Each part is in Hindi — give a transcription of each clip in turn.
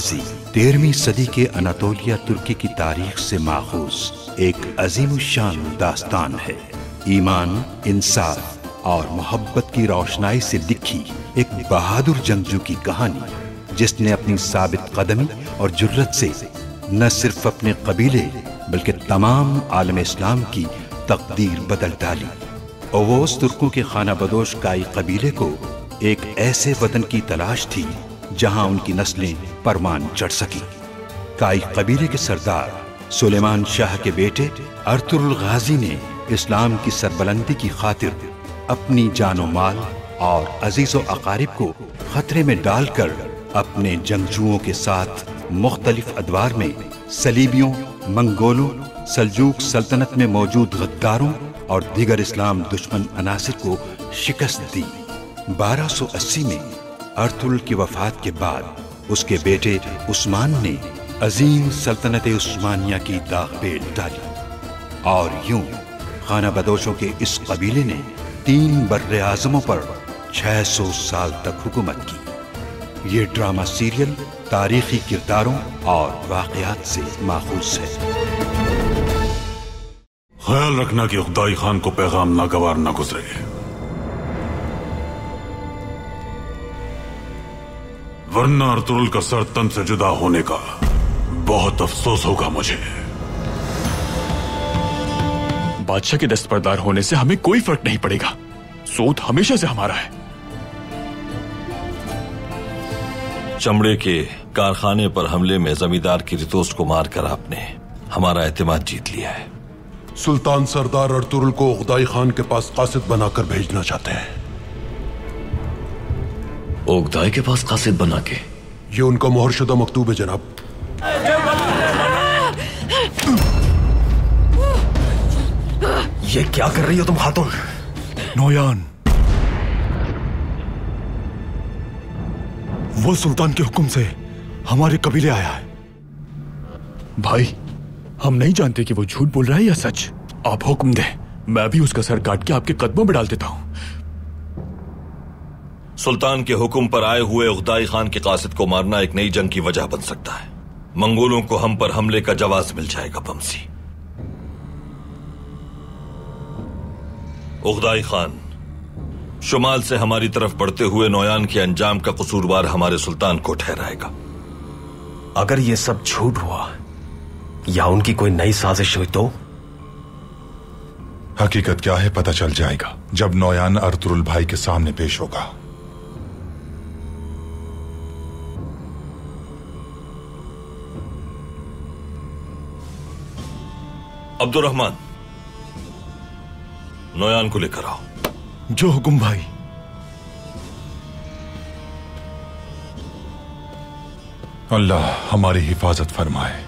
गाजी 13वीं सदी के अनातोलिया तुर्की की तारीख से माखूज एक अजीमुशान दास्तान है। ईमान, इंसाफ और मोहब्बत की रोशनाई से लिखी एक बहादुर जंगजू की कहानी, जिसने अपनी साबित कदमी और जुर्रत से न सिर्फ अपने कबीले बल्कि तमाम आलम इस्लाम की तकदीर बदल डाली। ओवोस तुर्कों के खाना बदोश काई कबीले को एक ऐसे वतन की तलाश थी जहां उनकी नस्लें परवान चढ़ सकी। काई कबीले के सरदार सुलेमान शाह के बेटे अर्तुरुल गाजी ने इस्लाम की सरबलंदी की खातिर अपनी जानो माल और अजीजो अकारिब को खतरे में डालकर अपने जंगजुओं के साथ मुख्तलिफ अदवार में सलीबियों, मंगोलों, सल्जूक सल्तनत में मौजूद गद्दारों और दीगर इस्लाम दुश्मन अनासिर को शिकस्त दी। 1280 में अर्तुरुल की वफात के बाद उसके बेटे उस्मान ने अजीम सल्तनत उस्मानिया की दाग पे डाली और यूं खाना बदोशों के इस कबीले ने 3 बर्रे आज़मों पर 600 साल तक हुकूमत की। ये ड्रामा सीरियल तारीखी किरदारों और वाक़यात से माखूज है। ख्याल रखना कि उक़दाई खान को पैगाम नागवार न गुजरे। वरना अर्तुरुल का सर तन से जुदा होने का बहुत अफसोस होगा मुझे। बादशाह के दस्तबरदार होने से हमें कोई फर्क नहीं पड़ेगा। सूद हमेशा से हमारा है। चमड़े के कारखाने पर हमले में जमींदार की रितोस को मारकर आपने हमारा एतमाद जीत लिया है। सुल्तान सरदार अर्तुरुल को उक़दाई खान के पास कासिद बनाकर भेजना चाहते हैं। उक़दाई के पास कासिद बना के? ये उनका मोहरशुदा मकतूब है जनाब। ये क्या कर रही हो तुम खातून? नोयान, वो सुल्तान के हुक्म से हमारे कबीले आया है। भाई, हम नहीं जानते कि वो झूठ बोल रहा है या सच। आप हुक्म दें, मैं भी उसका सर काट के आपके कदमों में डाल देता हूं। सुल्तान के हुक्म पर आए हुए उक़दाई खान के कासिद को मारना एक नई जंग की वजह बन सकता है। मंगोलों को हम पर हमले का जवाब मिल जाएगा। बमसी, उक़दाई खान शुमाल से हमारी तरफ बढ़ते हुए नोयान के अंजाम का कसूरवार हमारे सुल्तान को ठहराएगा। अगर ये सब झूठ हुआ या उनकी कोई नई साजिश हुई तो? हकीकत क्या है पता चल जाएगा जब नोयान अर्तुरुल भाई के सामने पेश होगा। अब्दुर्रहमान, नोयान को लेकर आओ। जो हुक्म भाई। अल्लाह हमारी हिफाजत फरमाए।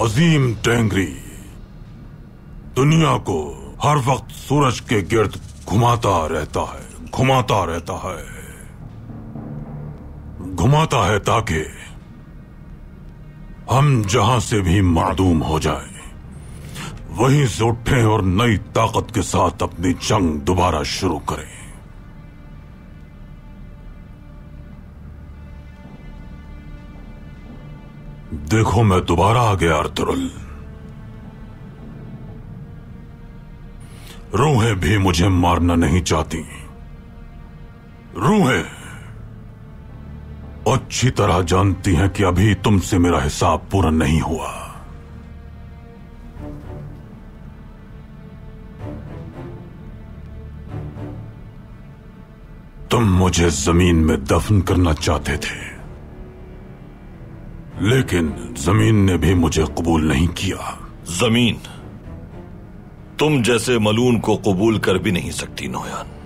अजीम टेंगरी दुनिया को हर वक्त सूरज के गिर्द घुमाता रहता है ताकि हम जहां से भी मादूम हो जाएं, वहीं से उठें और नई ताकत के साथ अपनी जंग दोबारा शुरू करें। देखो, मैं दोबारा आ गया अर्तुरुल। रूहें भी मुझे मारना नहीं चाहती। रूहें अच्छी तरह जानती हैं कि अभी तुमसे मेरा हिसाब पूरा नहीं हुआ। तुम मुझे जमीन में दफन करना चाहते थे, लेकिन जमीन ने भी मुझे कबूल नहीं किया। जमीन तुम जैसे मलून को कबूल कर भी नहीं सकती नोयान।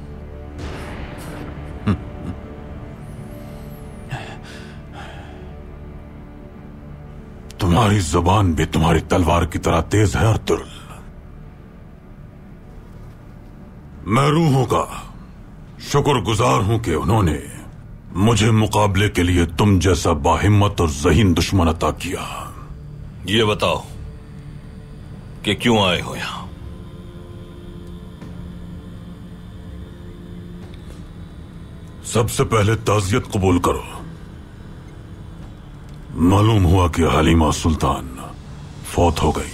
तुम्हारी जुबान भी तुम्हारी तलवार की तरह तेज है अर्तुरुल। मैं रूहों का शुक्रगुजार हूं कि उन्होंने मुझे मुकाबले के लिए तुम जैसा बाहिम्मत और ज़हीन दुश्मन अता किया। ये बताओ कि क्यों आए हो यहां? सबसे पहले ताज़ियत कबूल करो। मालूम हुआ कि हलीमा सुल्तान फौत हो गई।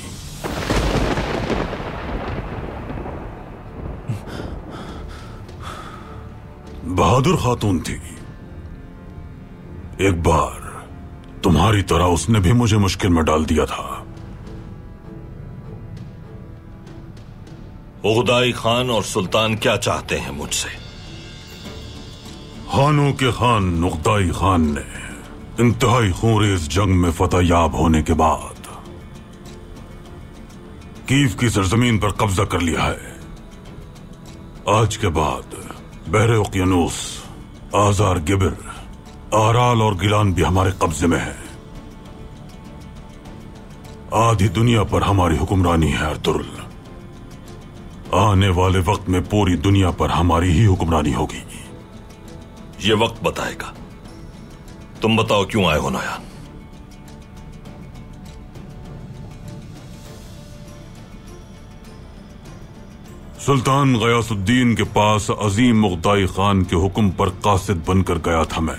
बहादुर खातून थी। एक बार तुम्हारी तरह उसने भी मुझे मुश्किल में डाल दिया था। उगदाई खान और सुल्तान क्या चाहते हैं मुझसे? खानों के खान उगदाई खान ने इंतहाई खूंरेज जंग में फतह याब होने के बाद कीव की सरजमीन पर कब्जा कर लिया है। आज के बाद बहरे उकियानूस, आजार गिबिर, आराल और गिलान भी हमारे कब्जे में है। आधी दुनिया पर हमारी हुक्मरानी है अर्तुरुल। आने वाले वक्त में पूरी दुनिया पर हमारी ही हुक्मरानी होगी। ये वक्त बताएगा। तुम बताओ क्यों आए हो नोयान? सुल्तान गयासुद्दीन के पास अजीम मुगदाई खान के हुक्म पर कासिद बनकर गया था मैं।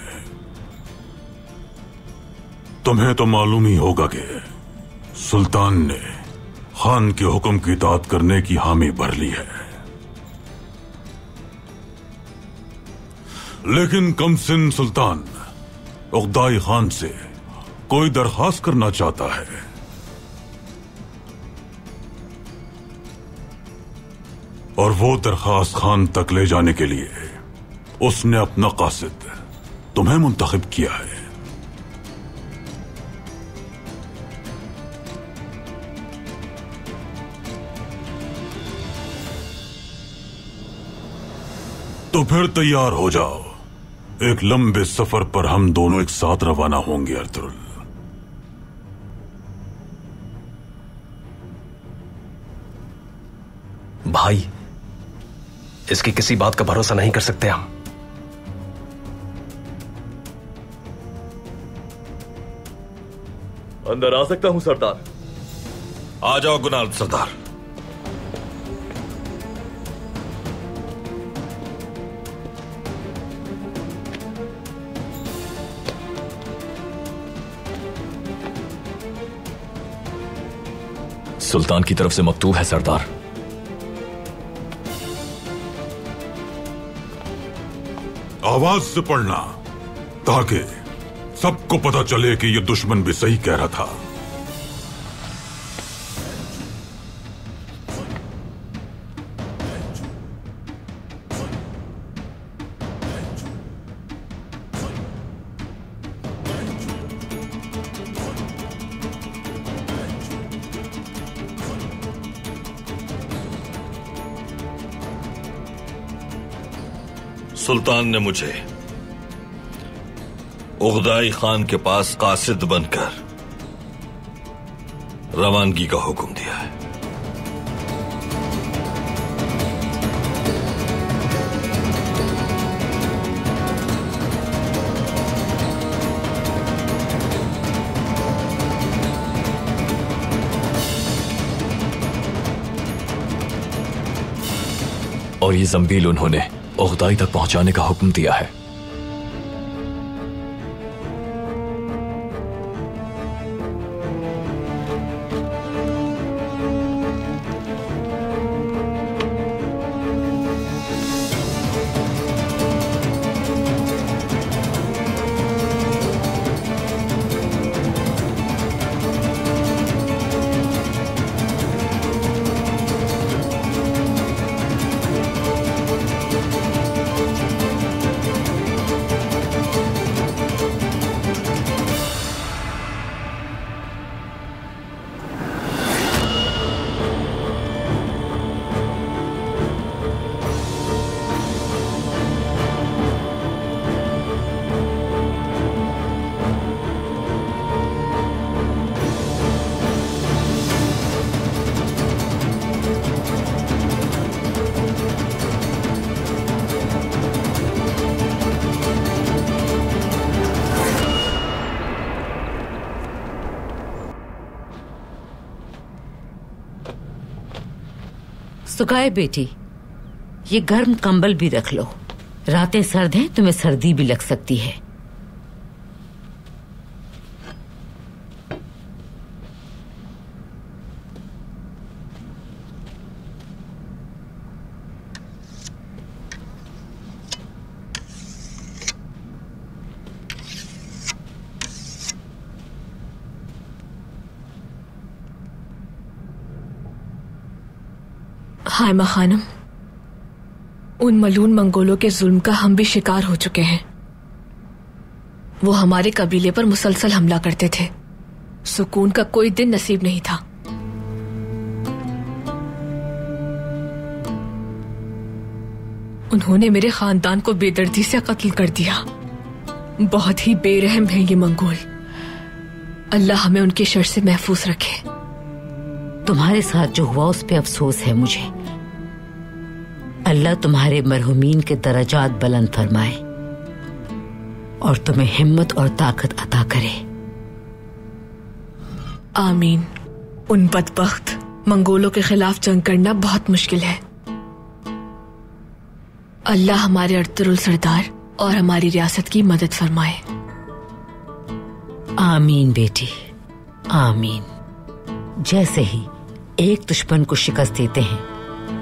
तुम्हें तो मालूम ही होगा कि सुल्तान ने खान के हुक्म की इताअत करने की हामी भर ली है। लेकिन कमसिन सुल्तान उगदाई खान से कोई दरखास्त करना चाहता है। और वो दरखास्त खान तक ले जाने के लिए उसने अपना कासिद तुम्हें मुंतखब किया है। तो फिर तैयार हो जाओ। एक लंबे सफर पर हम दोनों एक साथ रवाना होंगे अर्तुरुल। भाई, इसकी किसी बात का भरोसा नहीं कर सकते हम। अंदर आ सकता हूं सरदार? आ जाओ गुनाल सरदार। सुल्तान की तरफ से मकतूब है सरदार। आवाज से पढ़ना ताकि सबको पता चले कि यह दुश्मन भी सही कह रहा था। सुल्तान ने मुझे उगदाई खान के पास कासिद बनकर रवानगी का हुक्म दिया है। और ये जंबील उन्होंने उगदाई तक पहुंचाने का हुक्म दिया है। सुगाए बेटी, ये गर्म कंबल भी रख लो। रातें सर्द हैं, तुम्हें सर्दी भी लग सकती है। हाइमा खानम, उन मलून मंगोलों के जुल्म का हम भी शिकार हो चुके हैं। वो हमारे कबीले पर मुसलसल हमला करते थे। सुकून का कोई दिन नसीब नहीं था। उन्होंने मेरे खानदान को बेदर्दी से कत्ल कर दिया। बहुत ही बेरहम हैं ये मंगोल। अल्लाह हमें उनके शर से महफूज रखे। तुम्हारे साथ जो हुआ उस पे अफसोस है मुझे। अल्लाह तुम्हारे मरहुमीन के दर्जात बुलंद फरमाए और तुम्हें हिम्मत और ताकत अता करे। आमीन। उन बदबख्त मंगोलों के खिलाफ जंग करना बहुत मुश्किल है। अल्लाह हमारे अर्तुरुल सरदार और हमारी रियासत की मदद फरमाए। आमीन बेटी, आमीन। जैसे ही एक दुश्मन को शिकस्त देते हैं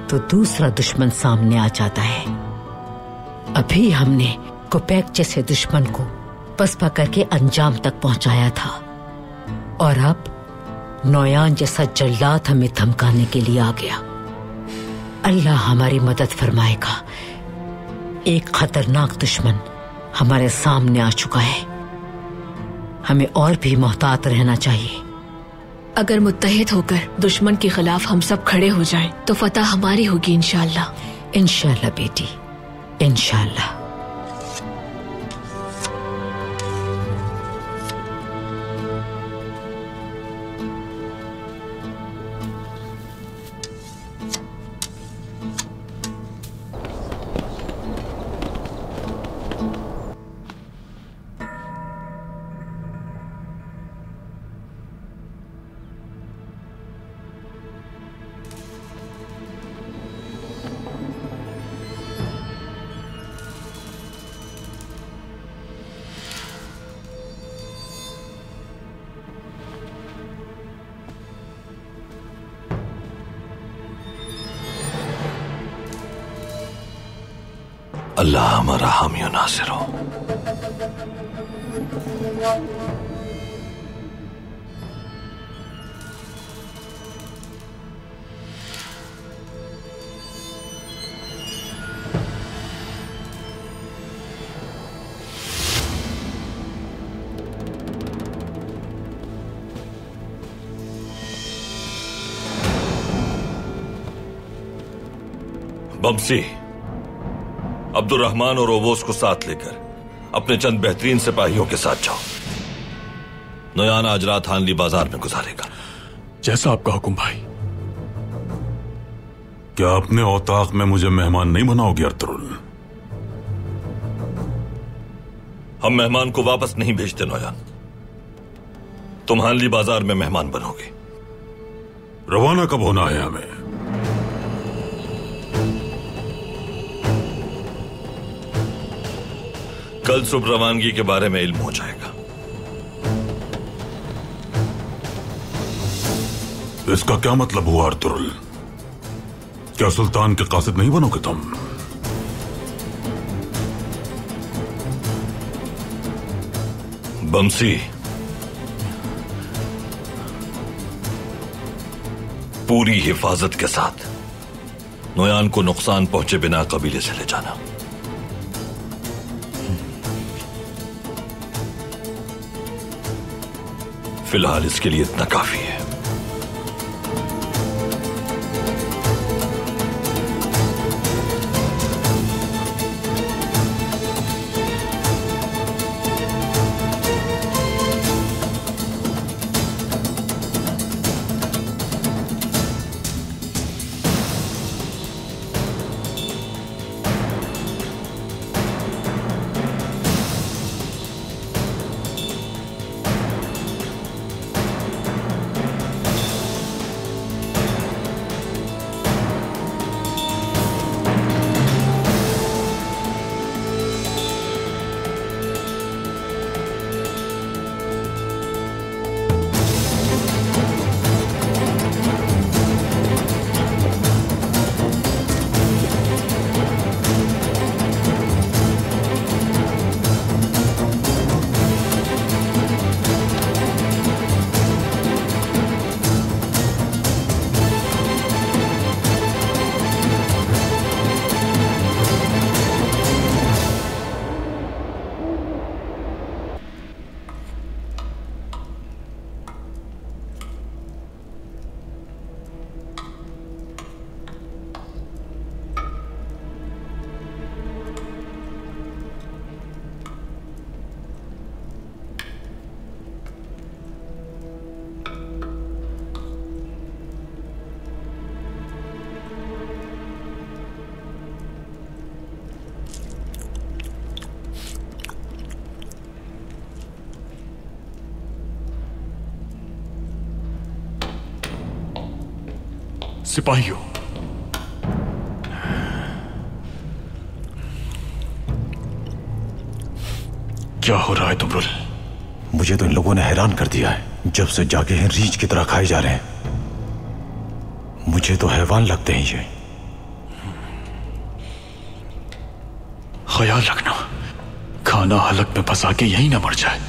तो दूसरा दुश्मन सामने आ जाता है। अभी हमने कुपैक जैसे दुश्मन को पसपा करके अंजाम तक पहुंचाया था और अब नौयान जैसा जल्लाद हमें धमकाने के लिए आ गया। अल्लाह हमारी मदद फरमाएगा। एक खतरनाक दुश्मन हमारे सामने आ चुका है। हमें और भी मोहतात रहना चाहिए। अगर मुत्तहिद होकर दुश्मन के खिलाफ हम सब खड़े हो जाएं, तो फतह हमारी होगी इंशाअल्लाह। इंशाअल्लाह बेटी, इंशाअल्लाह। अल्लाह हमारा हामी और नासिर हो। बमसी, अब्दुर्रहमान और ओवोस को साथ लेकर अपने चंद बेहतरीन सिपाहियों के साथ जाओ। नोयान आज रात हानली बाजार में गुजारेगा। जैसा आपका हुक्म भाई। क्या अपने औताक में मुझे मेहमान नहीं बनाओगे अर्तुरुल? हम मेहमान को वापस नहीं भेजते नोयान। तुम हानली बाजार में मेहमान बनोगे। रवाना कब होना है हमें? कल सुबह रवानगी के बारे में इल्म हो जाएगा। इसका क्या मतलब हुआ अर्तुरुल? क्या सुल्तान के कासिद नहीं बनोगे तुम? बमसी, पूरी हिफाजत के साथ नोयान को नुकसान पहुंचे बिना कबीले से ले जाना। फिलहाल इसके लिए इतना काफी है। सिपाहियों, क्या हो रहा है तुमरुल? मुझे तो इन लोगों ने हैरान कर दिया है। जब से जागे हैं रीछ की तरह खाए जा रहे हैं। मुझे तो हैवान लगते हैं ये। ख्याल रखना, खाना हलक में फंसा के यहीं ना मर जाए।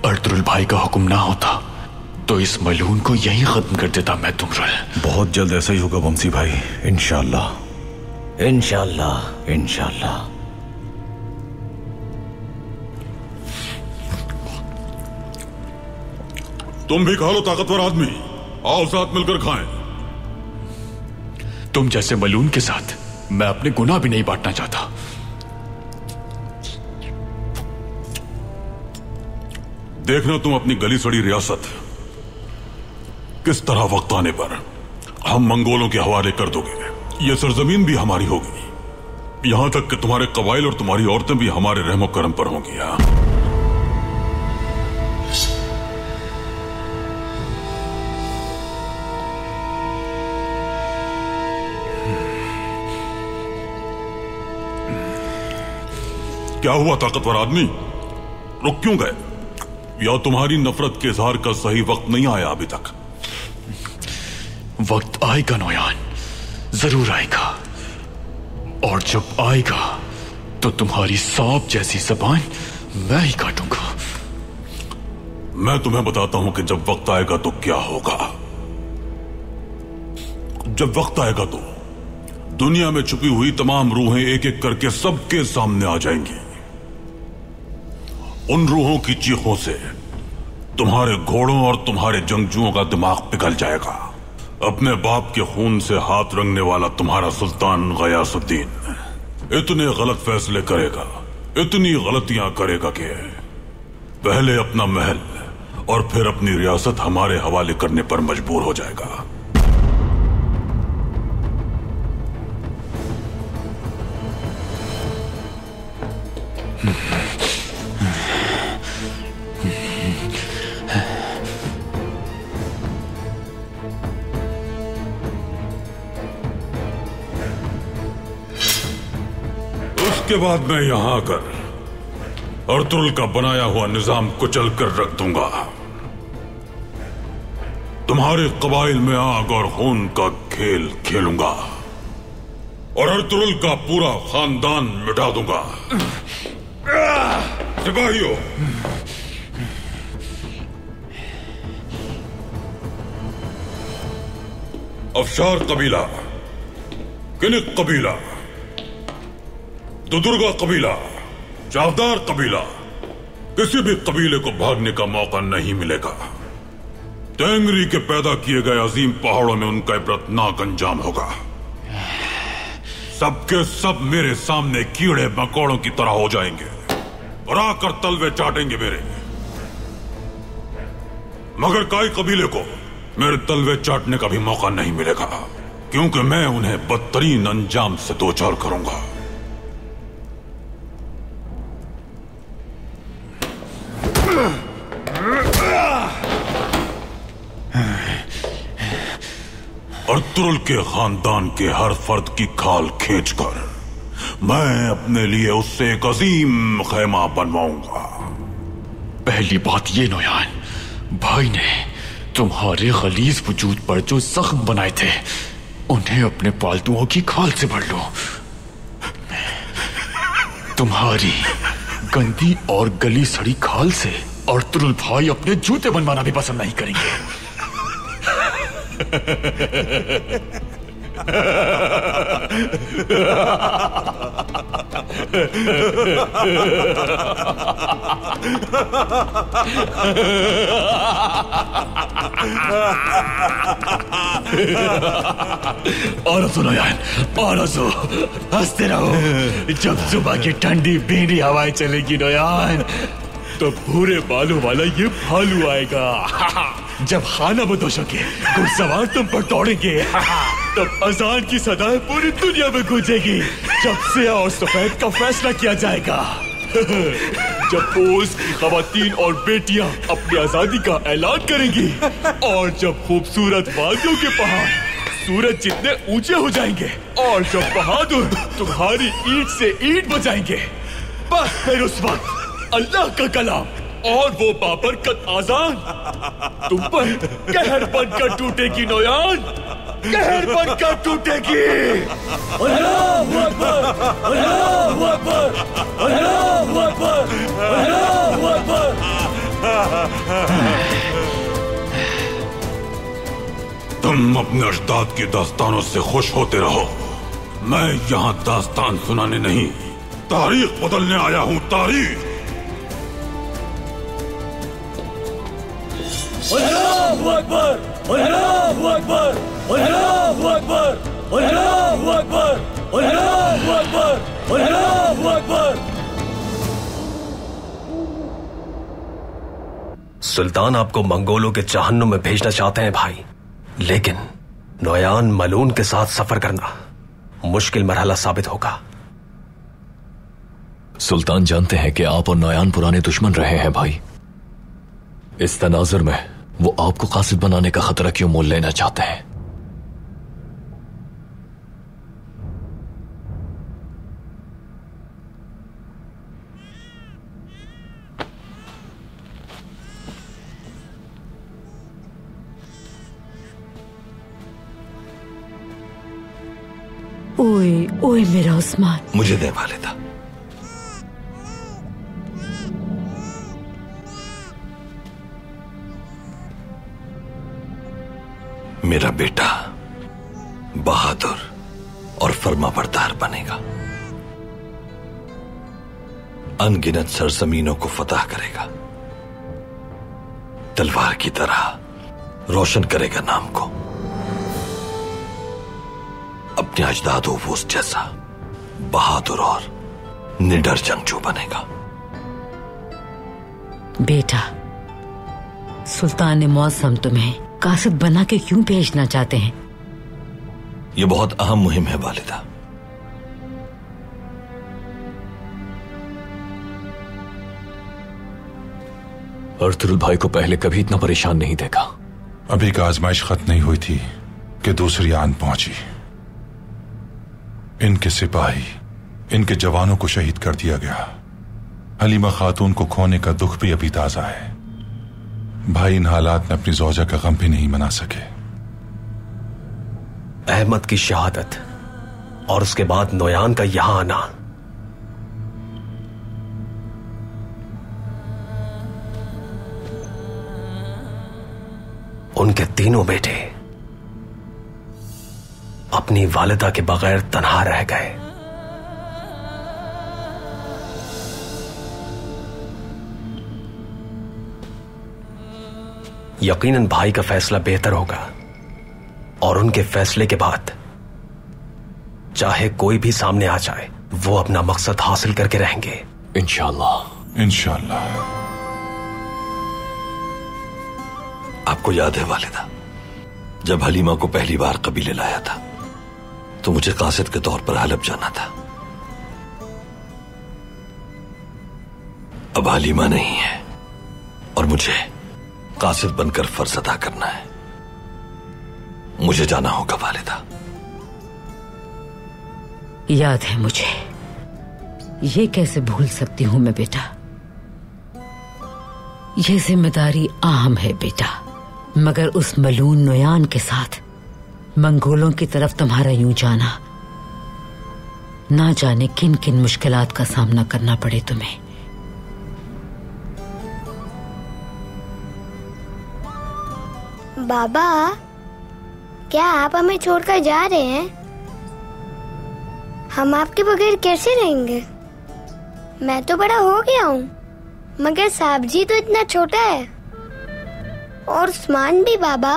अर्तुरुल भाई का हुक्म ना होता तो इस मलून को यहीं खत्म कर देता मैं तुमरुल। बहुत जल्द ऐसा ही होगा बमसी भाई, इंशाअल्लाह। इंशाअल्लाह इंशाअल्लाह। तुम भी खा लो ताकतवर आदमी, आओ साथ मिलकर खाएं। तुम जैसे मलून के साथ मैं अपने गुनाह भी नहीं बांटना चाहता। देखना तुम अपनी गली सड़ी रियासत किस तरह वक्त आने पर हम मंगोलों के हवाले कर दोगे। ये सरजमीन भी हमारी होगी, यहां तक कि तुम्हारे कबाइल और तुम्हारी औरतें भी हमारे रहमो करम पर होंगी। क्या हुआ ताकतवर आदमी, रुक क्यों गए? या तुम्हारी नफरत के इजहार का सही वक्त नहीं आया अभी तक? वक्त आएगा नोयान, जरूर आएगा। और जब आएगा तो तुम्हारी सांप जैसी जबान मैं ही काटूंगा। मैं तुम्हें बताता हूं कि जब वक्त आएगा तो क्या होगा। जब वक्त आएगा तो दुनिया में छुपी हुई तमाम रूहें एक एक करके सबके सामने आ जाएंगी। उन रूहों की चीखों से तुम्हारे घोड़ों और तुम्हारे जंगजुओं का दिमाग पिघल जाएगा। अपने बाप के खून से हाथ रंगने वाला तुम्हारा सुल्तान गयासुद्दीन इतने गलत फैसले करेगा, इतनी गलतियां करेगा कि पहले अपना महल और फिर अपनी रियासत हमारे हवाले करने पर मजबूर हो जाएगा। उसके बाद मैं यहां आकर अर्तुरुल का बनाया हुआ निजाम कुचल कर रख दूंगा। तुम्हारे कबाइल में आग और खून का खेल खेलूंगा और अर्तुरुल का पूरा खानदान मिटा दूंगा। सिपाहियों, अफशार कबीला, किनिक कबीला, दुदुर्गा कबीला, चावदार कबीला, किसी भी कबीले को भागने का मौका नहीं मिलेगा। तेंगरी के पैदा किए गए अजीम पहाड़ों में उनका इबरतनाक अंजाम होगा। सबके सब मेरे सामने कीड़े मकोड़ों की तरह हो जाएंगे और आकर तलवे चाटेंगे मेरे। मगर काई कबीले को मेरे तलवे चाटने का भी मौका नहीं मिलेगा, क्योंकि मैं उन्हें बदतरीन अंजाम से दो चार करूंगा। अर्तुरुल के खानदान के हर फर्द की खाल खींचकर मैं अपने लिए उससे एक अजीम खैमा बनवाऊंगा। पहली बात ये नोयान, भाई ने तुम्हारे गलीज वजूद पर जो जख्म बनाए थे उन्हें अपने पालतुओं की खाल से भर लो। तुम्हारी गंदी और गली सड़ी खाल से अर्तुरुल भाई अपने जूते बनवाना भी पसंद नहीं करेंगे। और सुनो यार, और सो हंसते रहो। जब सुबह की ठंडी भीनी हवाएं चलेगी नोयान, तो भूरे बालों वाला ये भालू आएगा। जब खाना बदोशों के घुड़सवार तुम पर दौड़ेंगे, तब अजान की सदाएं पूरी दुनिया में गूंजेगी। जब सिया और सफेद का फैसला किया जाएगा, जब ओस की खवातीन और बेटियां अपनी आजादी का ऐलान करेंगी, और जब खूबसूरत वादियों के पहाड़ सूरज जितने ऊंचे हो जाएंगे, और जब बहादुर तुम्हारी ईंट से ईंट बजाएंगे, बस फिर उस वक्त अल्लाह का कलाम और वो बाबरकत आजान तुम पर कहर बनकर टूटेगी नोयान, कहर बनकर टूटेगी। अल्लाहू अकबर, अल्लाहू अकबर, अल्लाहू अकबर, अल्लाहू अकबर। तुम अपने अजदाद की दास्तानों से खुश होते रहो। मैं यहाँ दास्तान सुनाने नहीं, तारीख बदलने आया हूँ। तारीख। अल्लाहू अकबर, अल्लाहू अकबर, अल्लाहू अकबर, अल्लाहू अकबर, अल्लाहू अकबर, अल्लाहू अकबर। सुल्तान आपको मंगोलों के जहन्नुम में भेजना चाहते हैं भाई, लेकिन नोयान मलून के साथ सफर करना मुश्किल मरहला साबित होगा। सुल्तान जानते हैं कि आप और नोयान पुराने दुश्मन रहे हैं भाई। इस तनाजुर में वो आपको कासिद बनाने का खतरा क्यों मोल लेना चाहते हैं? ओए ओए मेरा उस्मान, मुझे दे वालिदा। मेरा बेटा बहादुर और फर्माबरदार बनेगा, अनगिनत सरजमीनों को फतह करेगा, तलवार की तरह रोशन करेगा नाम को, अपने अजदाद ओवूस जैसा बहादुर और निडर जंगजू बनेगा। बेटा, सुल्तान मौसम तुम्हें कासिद बना के क्यों भेजना चाहते हैं? ये बहुत अहम मुहिम है वालिदा। अर्तुरुल भाई को पहले कभी इतना परेशान नहीं देखा। अभी का आजमाइश खत्म नहीं हुई थी कि दूसरी आन पहुंची। इनके सिपाही, इनके जवानों को शहीद कर दिया गया। हलीमा खातून को खोने का दुख भी अभी ताजा है। भाई इन हालात में अपनी जौजा का गम भी नहीं मना सके। अहमद की शहादत और उसके बाद नोयान का यहां आना, उनके तीनों बेटे अपनी वालिदा के बगैर तन्हा रह गए। यकीनन भाई का फैसला बेहतर होगा और उनके फैसले के बाद चाहे कोई भी सामने आ जाए, वो अपना मकसद हासिल करके रहेंगे इंशाअल्लाह। इंशाअल्लाह। आपको याद है वालिदा, जब हलीमा को पहली बार कबीले लाया था तो मुझे कासिद के तौर पर हलब जाना था। अब हलीमा नहीं है और मुझे कासिद बनकर फर्ज अदा करना है। मुझे जाना होगा वालिदा। याद है मुझे, ये कैसे भूल सकती हूं मैं बेटा। ये जिम्मेदारी अहम है बेटा, मगर उस मलून नोयान के साथ मंगोलों की तरफ तुम्हारा यूं जाना, ना जाने किन किन मुश्किलात का सामना करना पड़े तुम्हें। बाबा, क्या आप हमें छोड़कर जा रहे हैं? हम आपके बगैर कैसे रहेंगे? मैं तो बड़ा हो गया हूँ, मगर साहब जी तो इतना छोटा है। और उस्मान भी बाबा,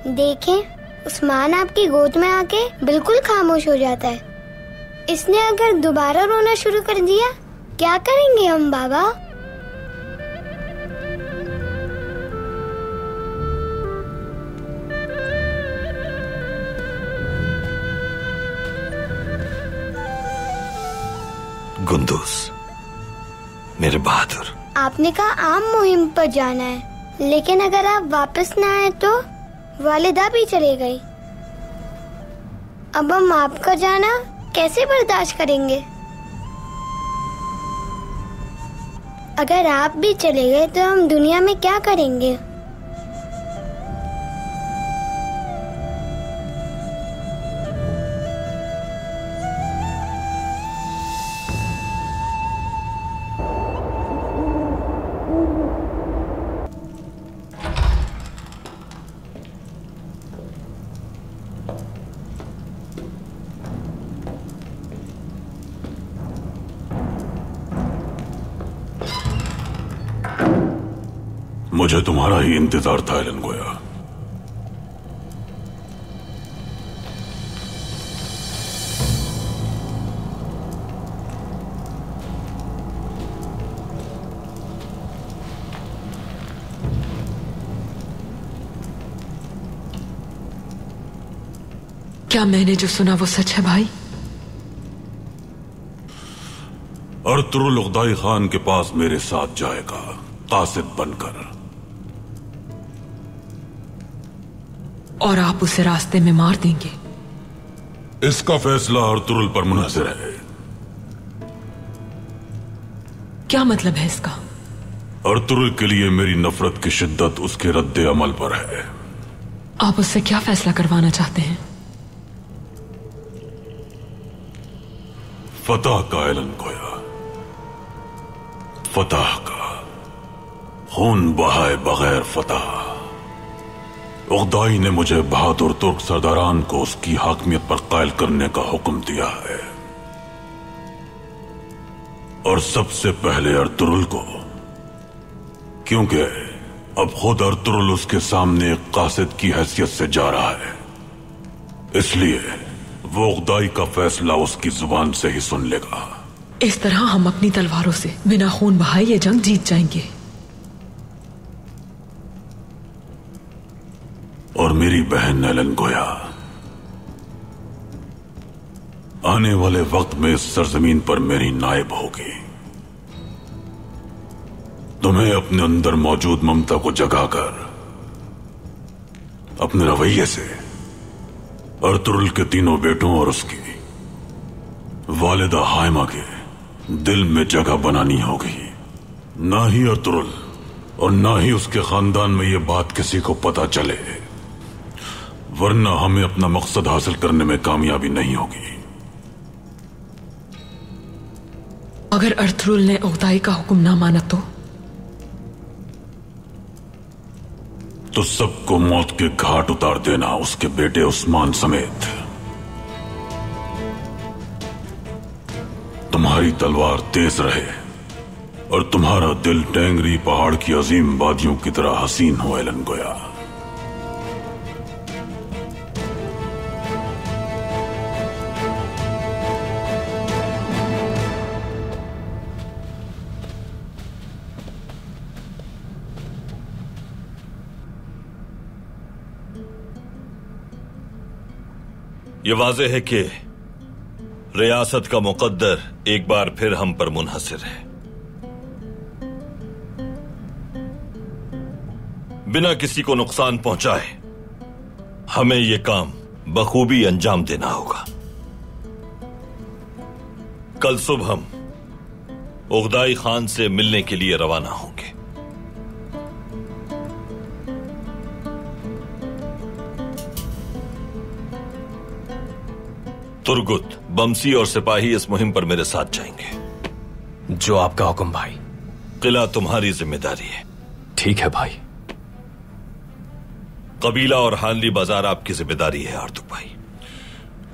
देखें उस्मान आपकी गोद में आके बिल्कुल खामोश हो जाता है। इसने अगर दोबारा रोना शुरू कर दिया, क्या करेंगे हम बाबा? गुंदूस, मेरे बहादुर, आपने कहा आम मुहिम पर जाना है, लेकिन अगर आप वापस ना आए तो वालिदा भी चले गई। अब हम आपका जाना कैसे बर्दाश्त करेंगे? अगर आप भी चले गए तो हम दुनिया में क्या करेंगे? मुझे तुम्हारा ही इंतजार था एलन गोया। क्या मैंने जो सुना वो सच है भाई? अर्तुरुल उगदाई खान के पास मेरे साथ जाएगा कासिद बनकर, और आप उसे रास्ते में मार देंगे? इसका फैसला अर्तुरुल पर मुनहसर है। क्या मतलब है इसका? अर्तुरुल के लिए मेरी नफरत की शिद्दत उसके रद्दे अमल पर है। आप उससे क्या फैसला करवाना चाहते हैं? फतह का एलन गोया, फतह का, खून बहाए बगैर फतह। उगदाई ने मुझे बहादुर तुर्क सरदारान को उसकी हाकमियत पर कायल करने का हुक्म दिया है, और सबसे पहले अर्तुरुल को, क्योंकि अब खुद अर्तुरुल उसके सामने एक कासिद की हैसियत से जा रहा है। इसलिए वो उगदाई का फैसला उसकी जुबान से ही सुन लेगा। इस तरह हम अपनी तलवारों से बिना खून बहाए ये जंग जीत जाएंगे। और मेरी बहन नैलन गोया आने वाले वक्त में इस सरजमीन पर मेरी नायब होगी। तुम्हें अपने अंदर मौजूद ममता को जगाकर अपने रवैये से अर्तुरुल के तीनों बेटों और उसकी वालिदा हाइमा के दिल में जगह बनानी होगी। ना ही अर्तुरुल और ना ही उसके खानदान में यह बात किसी को पता चले, वरना हमें अपना मकसद हासिल करने में कामयाबी नहीं होगी। अगर अर्तुरुल ने उगदाई का हुक्म ना माना तो सबको मौत के घाट उतार देना, उसके बेटे उस्मान समेत। तुम्हारी तलवार तेज रहे और तुम्हारा दिल टेंगरी पहाड़ की अजीम वादियों की तरह हसीन हो एलन गोया। ये वाज़ेह है कि रियासत का मुकद्दर एक बार फिर हम पर मुनहसिर है। बिना किसी को नुकसान पहुंचाए हमें यह काम बखूबी अंजाम देना होगा। कल सुबह हम उगदाई खान से मिलने के लिए रवाना होंगे। तुर्गुत, बमसी और सिपाही इस मुहिम पर मेरे साथ जाएंगे। जो आपका हुक्म भाई। किला तुम्हारी जिम्मेदारी है। ठीक है भाई। कबीला और हानली बाजार आपकी जिम्मेदारी है आर्तुक भाई।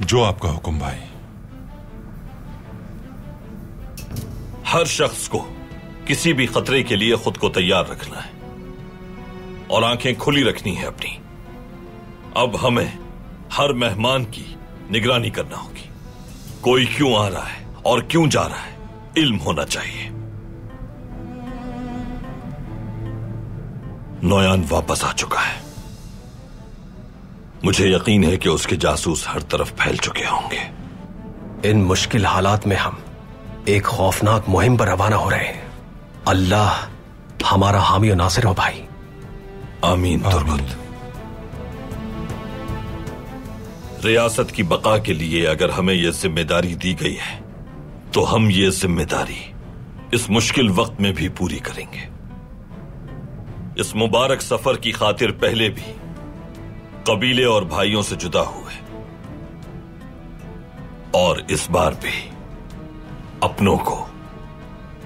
जो आपका हुक्म भाई। हर शख्स को किसी भी खतरे के लिए खुद को तैयार रखना है और आंखें खुली रखनी है अपनी। अब हमें हर मेहमान की निगरानी करना होगी। कोई क्यों आ रहा है और क्यों जा रहा है, इल्म होना चाहिए। नौयान वापस आ चुका है। मुझे यकीन है कि उसके जासूस हर तरफ फैल चुके होंगे। इन मुश्किल हालात में हम एक खौफनाक मुहिम पर रवाना हो रहे हैं। अल्लाह हमारा हामी और नासिर हो भाई। आमीन तुर्गुत। रियासत की बका के लिए अगर हमें यह जिम्मेदारी दी गई है तो हम ये जिम्मेदारी इस मुश्किल वक्त में भी पूरी करेंगे। इस मुबारक सफर की खातिर पहले भी कबीले और भाइयों से जुदा हुए और इस बार भी अपनों को,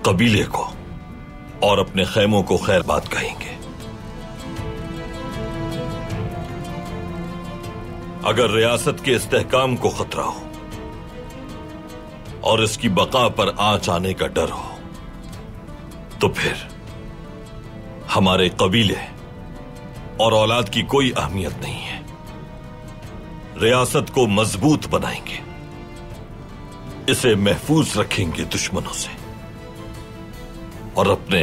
कबीले को और अपने खैमों को खैर बात कहेंगे। अगर रियासत के इस्तेहकाम को खतरा हो और इसकी बका पर आंच आने का डर हो तो फिर हमारे कबीले और औलाद की कोई अहमियत नहीं है। रियासत को मजबूत बनाएंगे, इसे महफूज रखेंगे दुश्मनों से और अपने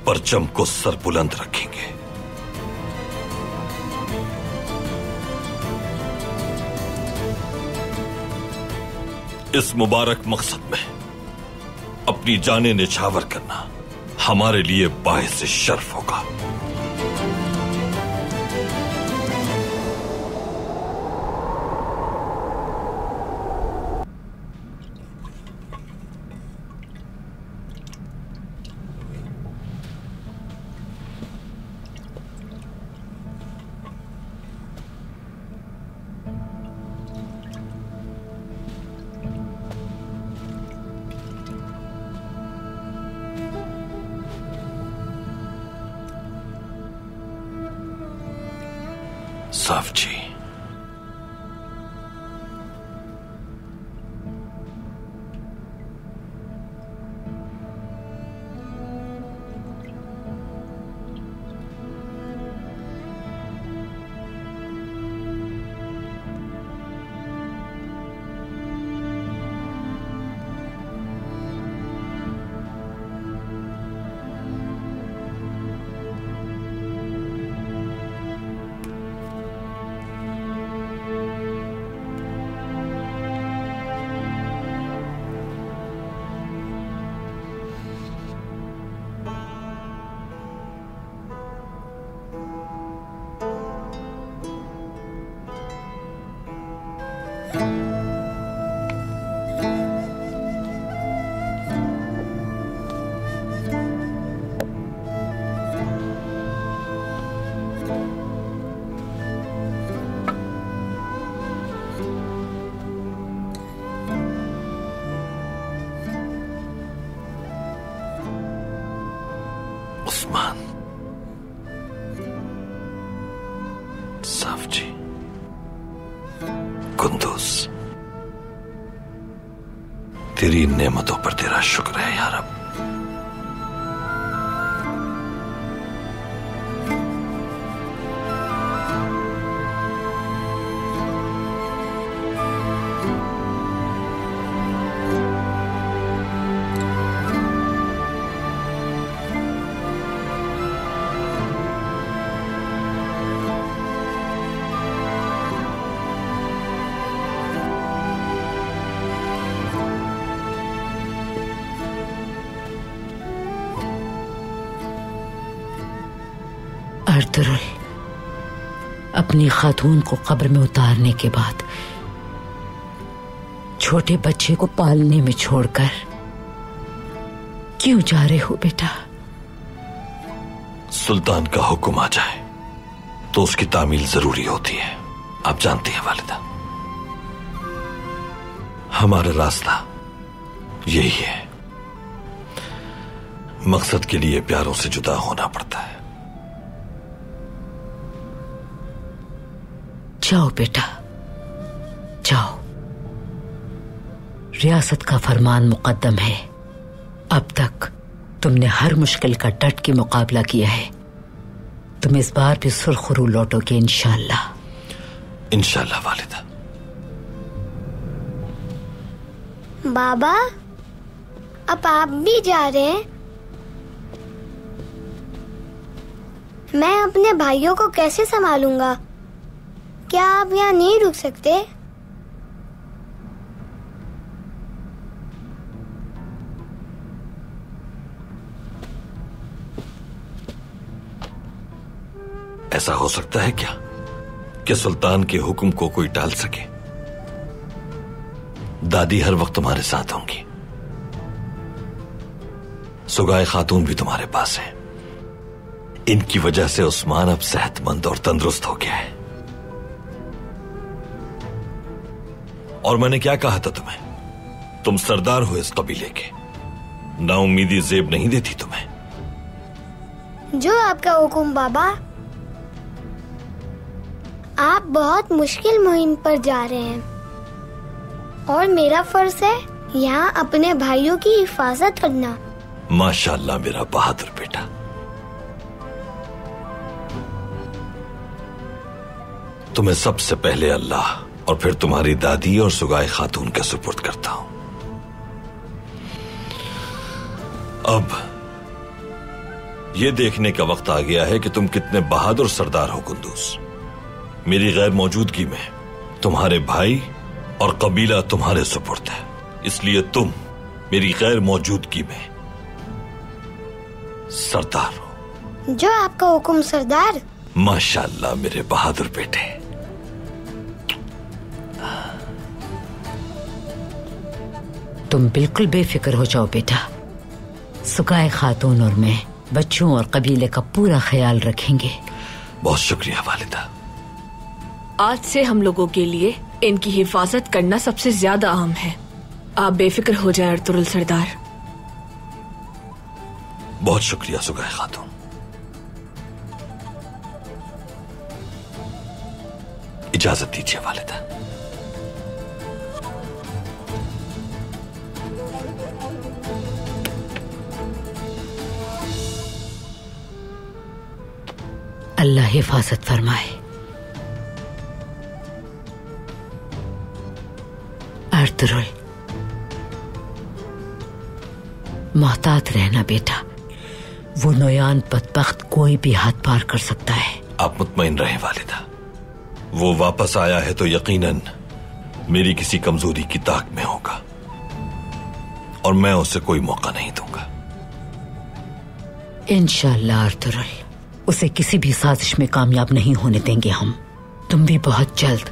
परचम को सरबुलंद रखेंगे। इस मुबारक मकसद में अपनी जानें निछावर करना हमारे लिए बाइस शर्फ होगा। साफ जी, साफ जी, कुंदूस, तेरी इन नेमतों पर तेरा शुक्र है यार। अब अर्तुरुल, अपनी खातून को कब्र में उतारने के बाद छोटे बच्चे को पालने में छोड़कर क्यों जा रहे हो बेटा? सुल्तान का हुक्म आ जाए तो उसकी तामील जरूरी होती है। आप जानती हैं वालिदा, हमारा रास्ता यही है। मकसद के लिए प्यारों से जुदा होना पड़ता है। जाओ बेटा, जाओ। रियासत का फरमान मुकद्दम है। अब तक तुमने हर मुश्किल का डट के मुकाबला किया है। तुम इस बार भी सुरखरू लौटोगे इंशाअल्लाह। इंशाअल्लाह वालिदा। बाबा, अब आप भी जा रहे हैं? मैं अपने भाइयों को कैसे संभालूंगा? क्या आप यहाँ नहीं रुक सकते? ऐसा हो सकता है क्या कि सुल्तान के हुक्म को कोई टाल सके? दादी हर वक्त तुम्हारे साथ होंगी। सुगाए खातून भी तुम्हारे पास है। इनकी वजह से उस्मान अब सेहतमंद और तंदुरुस्त हो गया है। और मैंने क्या कहा था तुम्हें? तुम सरदार हो इस कबीले के। नाउम्मीदी जेब नहीं देती तुम्हें। जो आपका हुक्म बाबा। आप बहुत मुश्किल मुहिम पर जा रहे हैं और मेरा फर्ज है यहाँ अपने भाइयों की हिफाजत करना। माशाअल्लाह मेरा बहादुर बेटा। तुम्हें सबसे पहले अल्लाह और फिर तुम्हारी दादी और सुगाए खातून के सुपुर्द करता हूं। अब यह देखने का वक्त आ गया है कि तुम कितने बहादुर सरदार हो कुंदूस। मेरी गैर मौजूदगी में तुम्हारे भाई और कबीला तुम्हारे सुपुर्द है, इसलिए तुम मेरी गैर मौजूदगी में सरदार हो। जो आपका हुक्म सरदार। माशाअल्लाह मेरे बहादुर बेटे। तुम बिल्कुल बेफिक्र हो जाओ बेटा। सुगाए खातून और मैं बच्चों और कबीले का पूरा ख्याल रखेंगे। बहुत शुक्रिया वालिदा। आज से हम लोगों के लिए इनकी हिफाजत करना सबसे ज्यादा अहम है। आप बेफिक्र हो जाए अर्तुरुल सरदार। बहुत शुक्रिया सुगाए खातून। इजाजत दीजिए वालिदा। अल्लाह हिफाजत फरमाए। अर्तुरुल, मोहतात रहना बेटा। वो नोयान बदबख्त कोई भी हाथ पार कर सकता है। आप मुतमईन रहें वालिदा। वो वापस आया है तो यकीनन मेरी किसी कमजोरी की ताक में होगा और मैं उसे कोई मौका नहीं दूंगा। इंशाअल्लाह अर्तुरुल, उसे किसी भी साजिश में कामयाब नहीं होने देंगे हम। तुम भी बहुत जल्द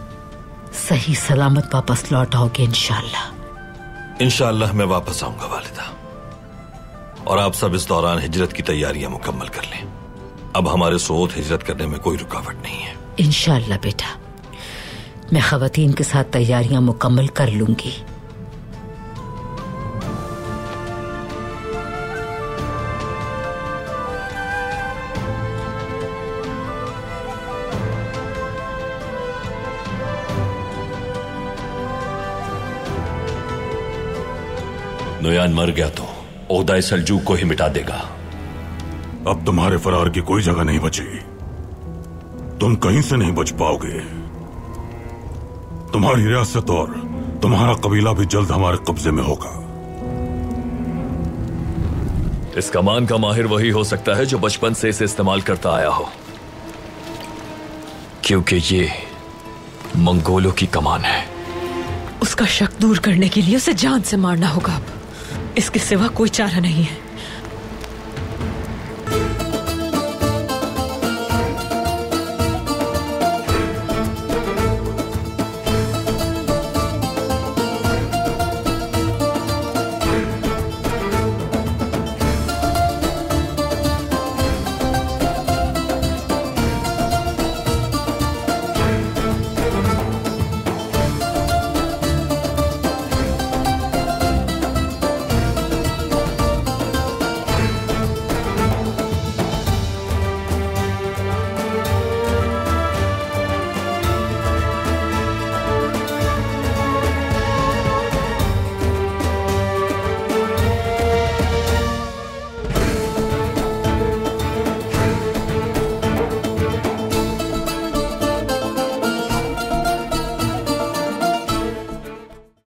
सही सलामत वापस लौट आओगे इंशाअल्लाह। इंशाअल्लाह मैं वापस आऊंगा वालिदा। और आप सब इस दौरान हिजरत की तैयारियां मुकम्मल कर लें। अब हमारे सोत हिजरत करने में कोई रुकावट नहीं है। इंशाअल्लाह बेटा, मैं खवातीन के साथ तैयारियां मुकम्मल कर लूंगी। नोयान मर गया तो ओहदा सल्जूक को ही मिटा देगा। अब तुम्हारे फरार की कोई जगह नहीं बची। तुम कहीं से नहीं बच पाओगे। तुम्हारी रियासत और तुम्हारा कबीला भी जल्द हमारे कब्जे में होगा। इस कमान का माहिर वही हो सकता है जो बचपन से इसे इस्तेमाल करता आया हो, क्योंकि ये मंगोलों की कमान है। उसका शक दूर करने के लिए उसे जान से मारना होगा। अब इसके सिवा कोई चारा नहीं है।